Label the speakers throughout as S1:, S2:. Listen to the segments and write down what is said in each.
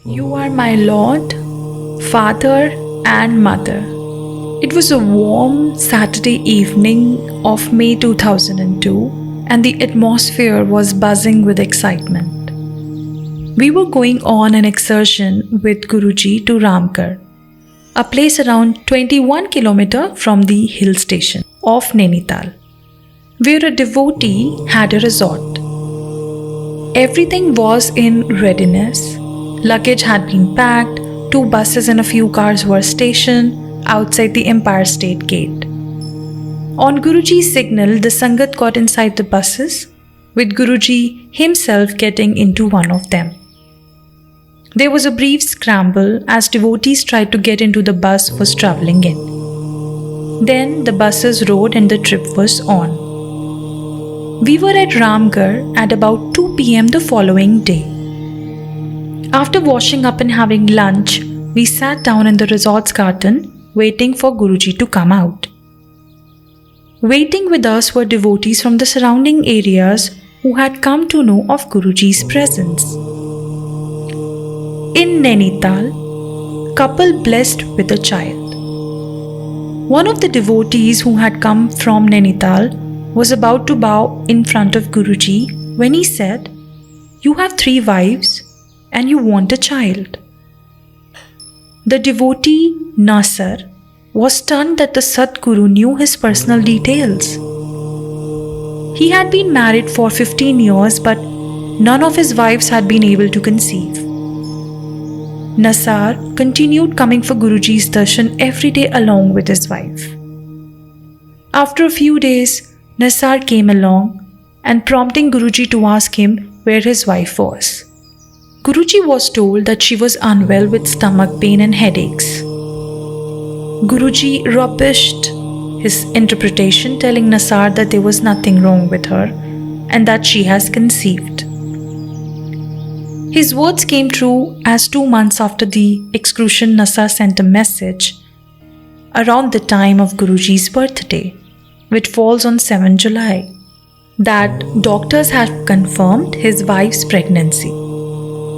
S1: You are my Lord, Father and Mother. It was a warm Saturday evening of May 2002 and the atmosphere was buzzing with excitement. We were going on an excursion with Guruji to Ramgarh, a place around 21 km from the hill station of Nainital, where a devotee had a resort. Everything was in readiness. Luggage had been packed, 2 buses and a few cars were stationed outside the Empire State Gate. On Guruji's signal, the Sangat got inside the buses, with Guruji himself getting into one of them. There was a brief scramble as devotees tried to get into the bus was travelling in. Then the buses rode and the trip was on. We were at Ramgarh at about 2 p.m. the following day. After washing up and having lunch, we sat down in the resort's garden waiting for Guruji to come out. Waiting with us were devotees from the surrounding areas who had come to know of Guruji's presence. In Nainital, couple blessed with a child. One of the devotees who had come from Nainital was about to bow in front of Guruji when he said, "You have 3 wives and you want a child." The devotee Nasar was stunned that the Sadguru knew his personal details. He had been married for 15 years but none of his wives had been able to conceive. Nasar continued coming for Guruji's darshan every day along with his wife. After a few days, Nasar came along and prompting Guruji to ask him where his wife was. Guruji was told that she was unwell with stomach pain and headaches. Guruji rubbished his interpretation, telling Nasar that there was nothing wrong with her and that she has conceived. His words came true as 2 months after the excursion, Nasar sent a message around the time of Guruji's birthday, which falls on 7 July, that doctors had confirmed his wife's pregnancy.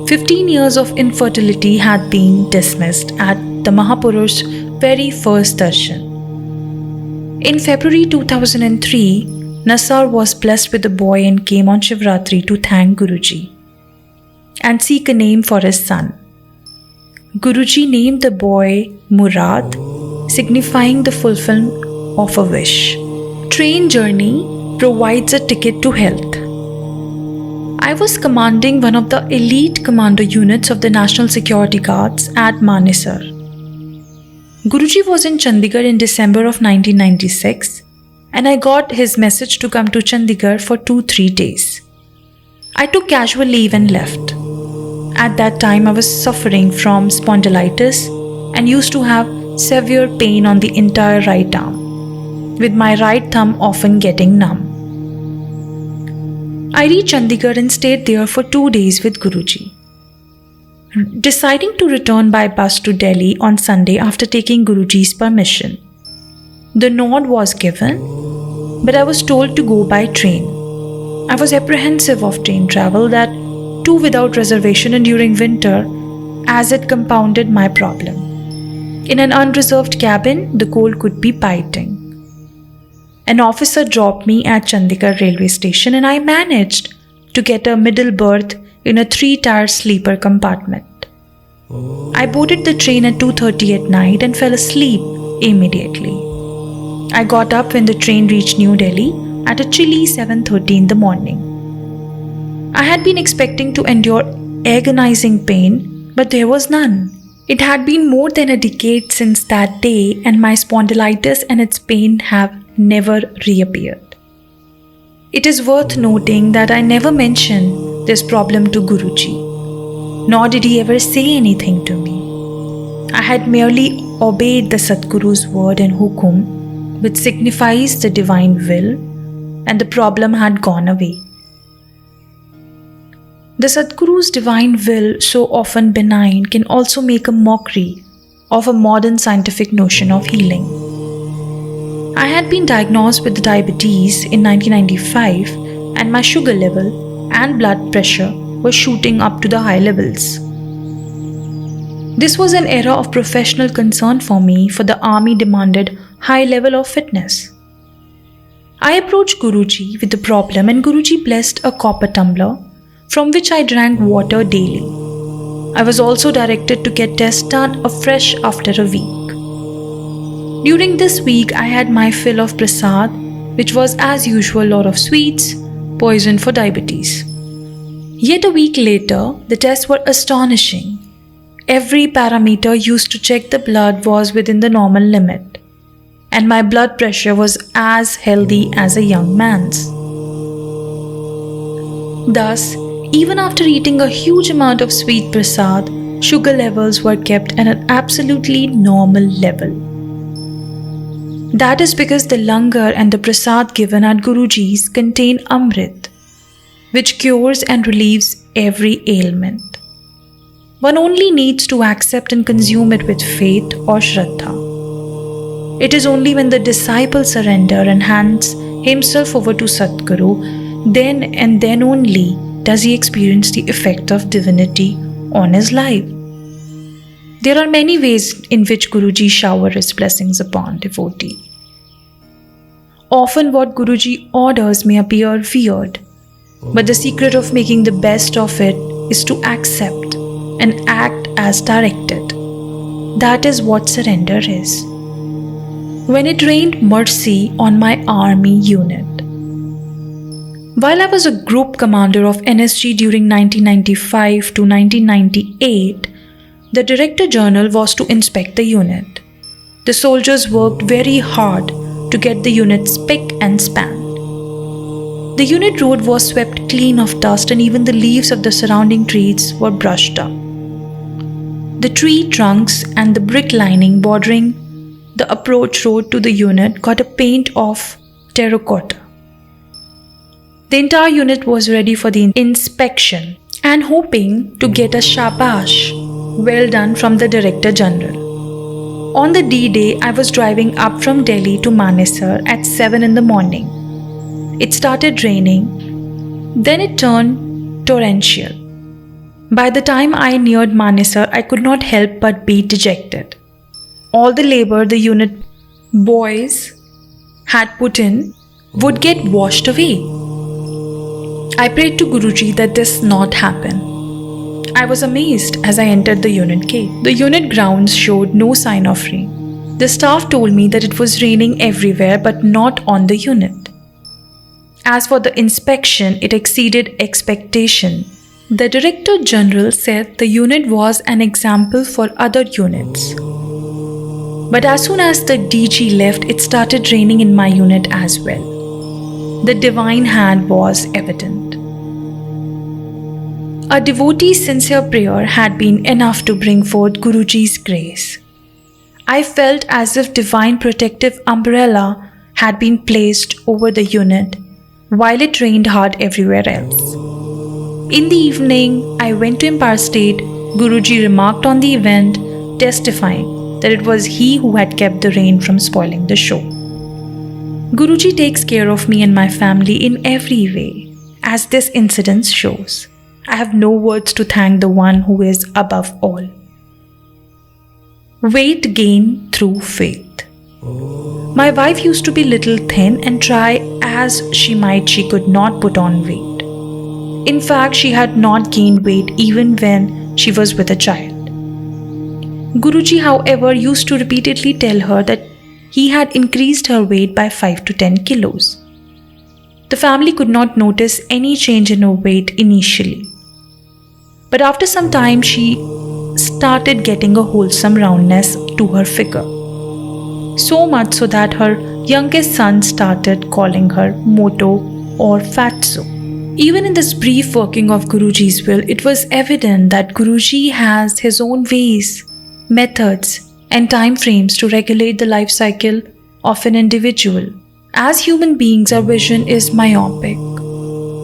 S1: 15 years of infertility had been dismissed at the Mahapurush's very first darshan. In February 2003, Nasar was blessed with a boy and came on Shivratri to thank Guruji and seek a name for his son. Guruji named the boy Murad, signifying the fulfillment of a wish. Train journey provides a ticket to health. I was commanding one of the elite commando units of the National Security Guards at Manesar. Guruji was in Chandigarh in December of 1996 and I got his message to come to Chandigarh for 2-3 days. I took casual leave and left. At that time I was suffering from spondylitis and used to have severe pain on the entire right arm, with my right thumb often getting numb. I reached Chandigarh and stayed there for 2 days with Guruji. Deciding to return by bus to Delhi on Sunday after taking Guruji's permission. The nod was given, but I was told to go by train. I was apprehensive of train travel, that too without reservation and during winter, as it compounded my problem. In an unreserved cabin, the cold could be biting. An officer dropped me at Chandigarh railway station and I managed to get a middle berth in a 3-tier sleeper compartment. I boarded the train at 2:30 at night and fell asleep immediately. I got up when the train reached New Delhi at a chilly 7:30 in the morning. I had been expecting to endure agonizing pain, but there was none. It had been more than a decade since that day and my spondylitis and its pain have never reappeared. It is worth noting that I never mentioned this problem to Guruji, nor did he ever say anything to me. I had merely obeyed the Sadguru's word and hukum, which signifies the divine will, and the problem had gone away. The Sadguru's divine will, so often benign, can also make a mockery of a modern scientific notion of healing. I had been diagnosed with diabetes in 1995 and my sugar level and blood pressure were shooting up to the high levels. This was an era of professional concern for me, for the army demanded high level of fitness. I approached Guruji with the problem and Guruji blessed a copper tumbler from which I drank water daily. I was also directed to get tests done afresh after a week. During this week, I had my fill of prasad, which was as usual a lot of sweets, poison for diabetes. Yet a week later, the tests were astonishing. Every parameter used to check the blood was within the normal limit, and my blood pressure was as healthy as a young man's. Thus, even after eating a huge amount of sweet prasad, sugar levels were kept at an absolutely normal level. That is because the langar and the prasad given at Guruji's contain amrit, which cures and relieves every ailment. One only needs to accept and consume it with faith or shraddha. It is only when the disciple surrenders and hands himself over to Sadguru, then and then only does he experience the effect of divinity on his life. There are many ways in which Guruji showers his blessings upon devotee. Often what Guruji orders may appear weird, but the secret of making the best of it is to accept and act as directed. That is what surrender is. When it rained mercy on my army unit. While I was a group commander of NSG during 1995 to 1998, the Director General was to inspect the unit. The soldiers worked very hard to get the unit spick and span. The unit road was swept clean of dust and even the leaves of the surrounding trees were brushed up. The tree trunks and the brick lining bordering the approach road to the unit got a paint of terracotta. The entire unit was ready for the inspection and hoping to get a shabash, well done from the Director General. On the D-Day, I was driving up from Delhi to Manesar at 7 in the morning. It started raining, then it turned torrential. By the time I neared Manesar, I could not help but be dejected. All the labor the unit boys had put in would get washed away. I prayed to Guruji that this not happen. I was amazed as I entered the unit gate. The unit grounds showed no sign of rain. The staff told me that it was raining everywhere but not on the unit. As for the inspection, it exceeded expectation. The Director General said the unit was an example for other units. But as soon as the DG left, it started raining in my unit as well. The divine hand was evident. A devotee's sincere prayer had been enough to bring forth Guruji's grace. I felt as if divine protective umbrella had been placed over the unit while it rained hard everywhere else. In the evening, I went to Empire State. Guruji remarked on the event, testifying that it was he who had kept the rain from spoiling the show. Guruji takes care of me and my family in every way, as this incident shows. I have no words to thank the one who is above all. Weight gain through faith. My wife used to be little thin and try as she might, she could not put on weight. In fact, she had not gained weight even when she was with a child. Guruji, however, used to repeatedly tell her that he had increased her weight by 5 to 10 kilos. The family could not notice any change in her weight initially. But after some time, she started getting a wholesome roundness to her figure. So much so that her youngest son started calling her Moto or Fatso. Even in this brief working of Guruji's will, it was evident that Guruji has his own ways, methods, and time frames to regulate the life cycle of an individual. As human beings, our vision is myopic.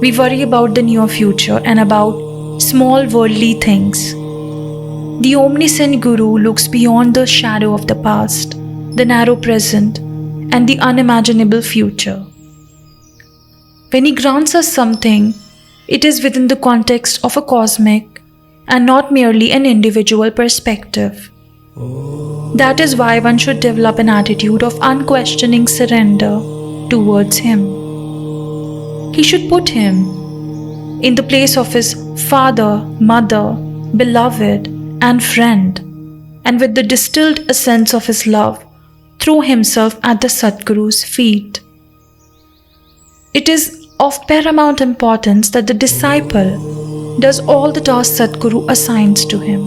S1: We worry about the near future and about small worldly things. The omniscient Guru looks beyond the shadow of the past, the narrow present, and the unimaginable future. When he grants us something, it is within the context of a cosmic and not merely an individual perspective. That is why one should develop an attitude of unquestioning surrender towards him. He should put him in the place of his father, mother, beloved, and friend, and with the distilled essence of his love, throw himself at the Sadguru's feet. It is of paramount importance that the disciple does all the tasks Sadguru assigns to him.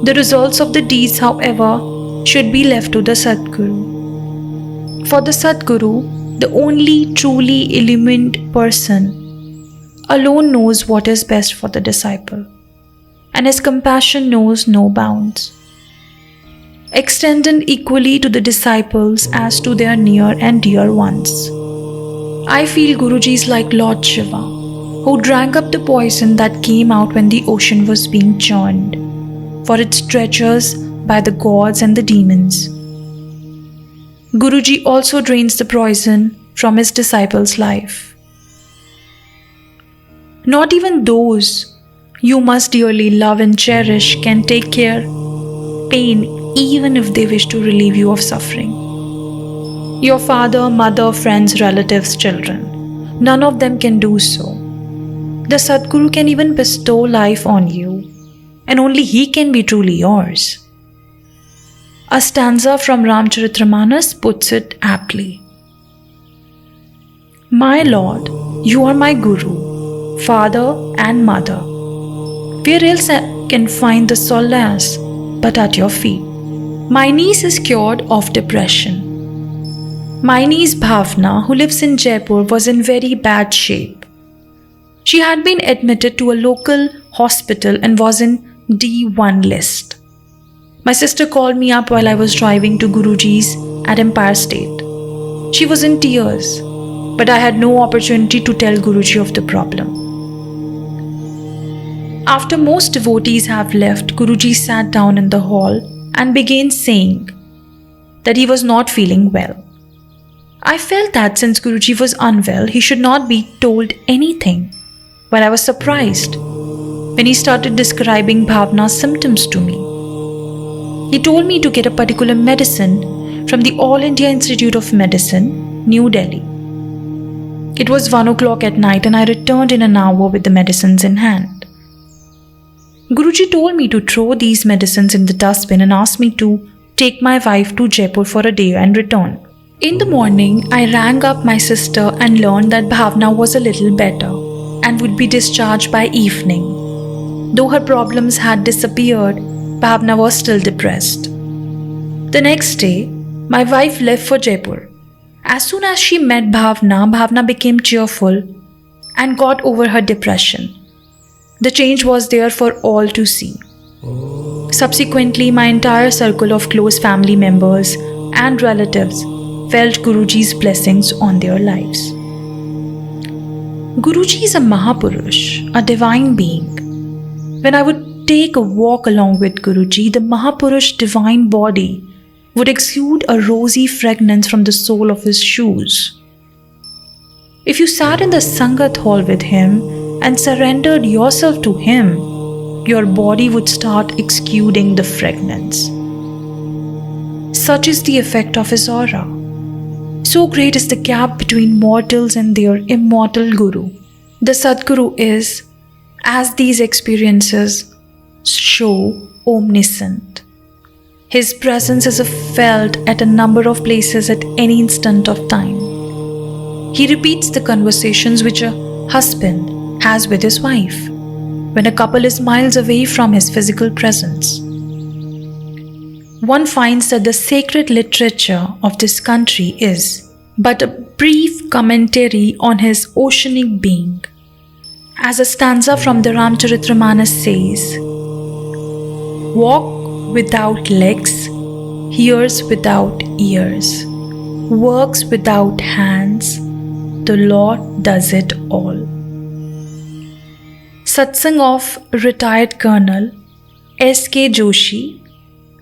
S1: The results of the deeds, however, should be left to the Sadguru. For the Sadguru, the only truly illumined person, alone knows what is best for the disciple, and his compassion knows no bounds. Extended equally to the disciples as to their near and dear ones. I feel Guruji is like Lord Shiva, who drank up the poison that came out when the ocean was being churned for its treasures by the gods and the demons. Guruji also drains the poison from his disciples' life. Not even those you must dearly love and cherish can take pain even if they wish to relieve you of suffering. Your father, mother, friends, relatives, children, none of them can do so. The Sadguru can even bestow life on you, and only he can be truly yours. A stanza from Ramcharitmanas puts it aptly. My Lord, you are my Guru, Father and Mother. Where else I can find the solace but at your feet? My niece is cured of depression. My niece Bhavna, who lives in Jaipur, was in very bad shape. She had been admitted to a local hospital and was in D1 list. My sister called me up while I was driving to Guruji's at Empire State. She was in tears, but I had no opportunity to tell Guruji of the problem. After most devotees have left, Guruji sat down in the hall and began saying that he was not feeling well. I felt that since Guruji was unwell, he should not be told anything, but I was surprised when he started describing Bhavna's symptoms to me. He told me to get a particular medicine from the All India Institute of Medicine, New Delhi. It was 1 o'clock at night and I returned in an hour with the medicines in hand. Guruji told me to throw these medicines in the dustbin and asked me to take my wife to Jaipur for a day and return. In the morning, I rang up my sister and learned that Bhavna was a little better and would be discharged by evening. Though her problems had disappeared, Bhavna was still depressed. The next day, my wife left for Jaipur. As soon as she met Bhavna, Bhavna became cheerful and got over her depression. The change was there for all to see. Subsequently, my entire circle of close family members and relatives felt Guruji's blessings on their lives. Guruji is a Mahapurush, a divine being. When I would take a walk along with Guruji, the Mahapurush divine body would exude a rosy fragrance from the sole of his shoes. If you sat in the Sangat hall with him and surrendered yourself to him, your body would start exuding the fragrance. Such is the effect of his aura. So great is the gap between mortals and their immortal Guru. The Sadguru is, as these experiences show, omniscient. His presence is felt at a number of places at any instant of time. He repeats the conversations which a husband has with his wife when a couple is miles away from his physical presence. One finds that the sacred literature of this country is but a brief commentary on his oceanic being. As a stanza from the Ramcharitmanas says, walk without legs, hears without ears, works without hands, the Lord does it all. Satsang of retired Colonel S.K. Joshi,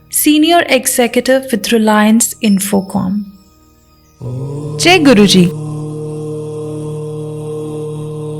S1: Senior Executive with Reliance Infocom. Jai Guruji.